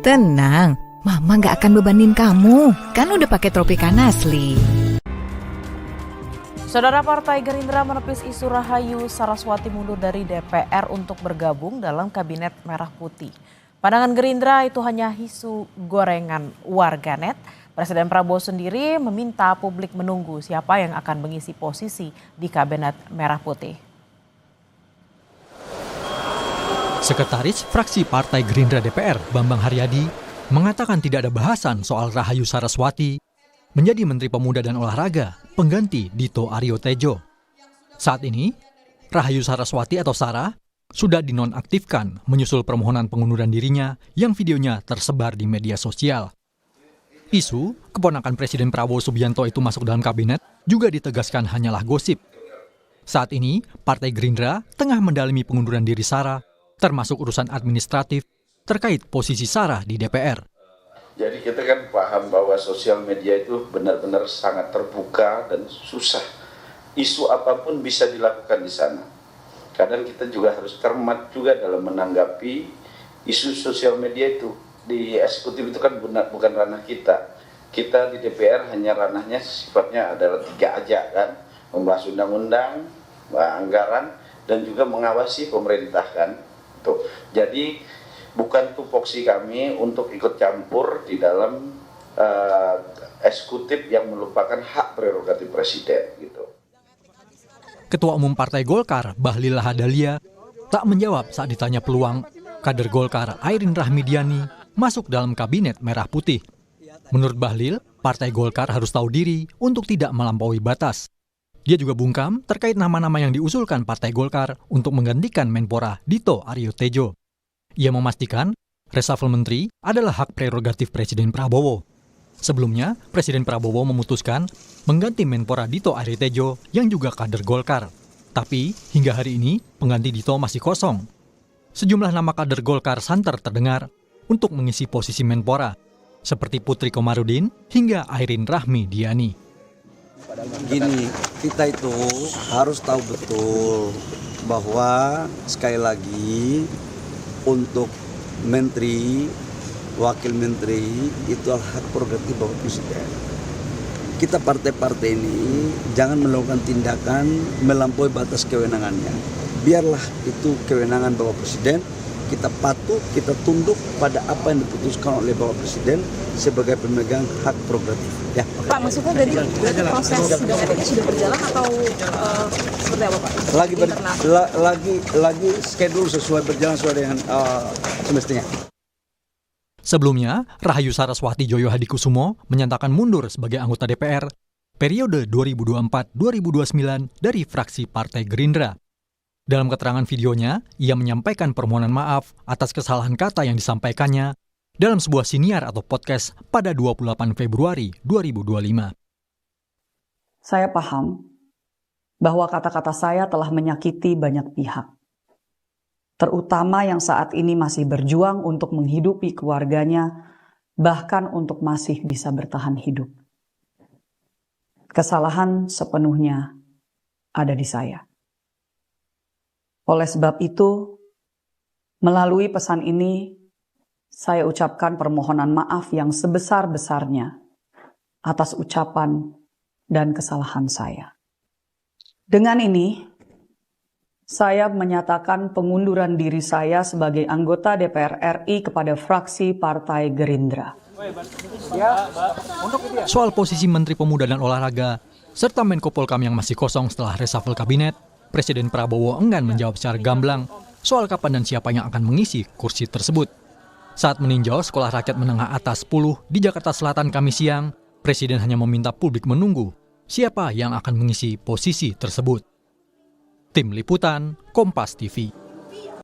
Tenang, Mama nggak akan bebanin kamu. Kan udah pakai Tropicana asli. Saudara, Partai Gerindra menepis isu Rahayu Saraswati mundur dari DPR untuk bergabung dalam Kabinet Merah Putih. Pandangan Gerindra itu hanya isu gorengan warganet. Presiden Prabowo sendiri meminta publik menunggu siapa yang akan mengisi posisi di Kabinet Merah Putih. Sekretaris Fraksi Partai Gerindra DPR, Bambang Haryadi, mengatakan tidak ada bahasan soal Rahayu Saraswati menjadi Menteri Pemuda dan Olahraga, pengganti Dito Aryo Tejo. Saat ini, Rahayu Saraswati atau Sarah sudah dinonaktifkan menyusul permohonan pengunduran dirinya yang videonya tersebar di media sosial. Isu keponakan Presiden Prabowo Subianto itu masuk dalam kabinet juga ditegaskan hanyalah gosip. Saat ini, Partai Gerindra tengah mendalami pengunduran diri Sarah, termasuk urusan administratif terkait posisi Sarah di DPR. Jadi kita kan paham bahwa sosial media itu benar-benar sangat terbuka dan susah. Isu apapun bisa dilakukan di sana. Kadang kita juga harus cermat juga dalam menanggapi isu sosial media itu. Di eksekutif itu kan bukan ranah kita. Kita di DPR hanya ranahnya sifatnya adalah 3 aja kan. Membahas undang-undang, anggaran, dan juga mengawasi pemerintah kan. Tuh. Jadi bukan tupoksi kami untuk ikut campur di dalam eksekutif yang melupakan hak prerogatif presiden gitu. Ketua Umum Partai Golkar, Bahlil Lahadalia, tak menjawab saat ditanya peluang kader Golkar Airin Rahmidiani masuk dalam Kabinet Merah Putih. Menurut Bahlil, Partai Golkar harus tahu diri untuk tidak melampaui batas. Dia juga bungkam terkait nama-nama yang diusulkan Partai Golkar untuk menggantikan Menpora Dito Aryo Tejo. Ia memastikan reshuffle menteri adalah hak prerogatif Presiden Prabowo. Sebelumnya, Presiden Prabowo memutuskan mengganti Menpora Dito Aryo Tejo yang juga kader Golkar. Tapi hingga hari ini pengganti Dito masih kosong. Sejumlah nama kader Golkar santer terdengar untuk mengisi posisi Menpora, seperti Putri Komarudin hingga Airin Rahmidiani. Gini, kita itu harus tahu betul bahwa sekali lagi untuk menteri, wakil menteri itu hak prerogatif Bapak Presiden. Kita partai-partai ini jangan melakukan tindakan melampaui batas kewenangannya. Biarlah itu kewenangan Bapak Presiden. Kita patuh, kita tunduk pada apa yang diputuskan oleh Bapak Presiden sebagai pemegang hak prerogatif. Ya. Pak, maksudnya dari proses sidang ini sudah berjalan atau seperti apa Pak? Lagi schedule berjalan sesuai dengan semestinya. Sebelumnya, Rahayu Saraswati Joyo Hadikusumo menyatakan mundur sebagai anggota DPR periode 2024-2029 dari fraksi Partai Gerindra. Dalam keterangan videonya, ia menyampaikan permohonan maaf atas kesalahan kata yang disampaikannya dalam sebuah siniar atau podcast pada 28 Februari 2025. Saya paham bahwa kata-kata saya telah menyakiti banyak pihak, terutama yang saat ini masih berjuang untuk menghidupi keluarganya, bahkan untuk masih bisa bertahan hidup. Kesalahan sepenuhnya ada di saya. Oleh sebab itu, melalui pesan ini, saya ucapkan permohonan maaf yang sebesar-besarnya atas ucapan dan kesalahan saya. Dengan ini, saya menyatakan pengunduran diri saya sebagai anggota DPR RI kepada fraksi Partai Gerindra. Soal posisi Menteri Pemuda dan Olahraga, serta Menko Polkam yang masih kosong setelah reshuffle kabinet, Presiden Prabowo enggan menjawab secara gamblang soal kapan dan siapa yang akan mengisi kursi tersebut. Saat meninjau Sekolah Rakyat Menengah Atas 10 di Jakarta Selatan Kamis siang, Presiden hanya meminta publik menunggu siapa yang akan mengisi posisi tersebut. Tim Liputan, Kompas TV.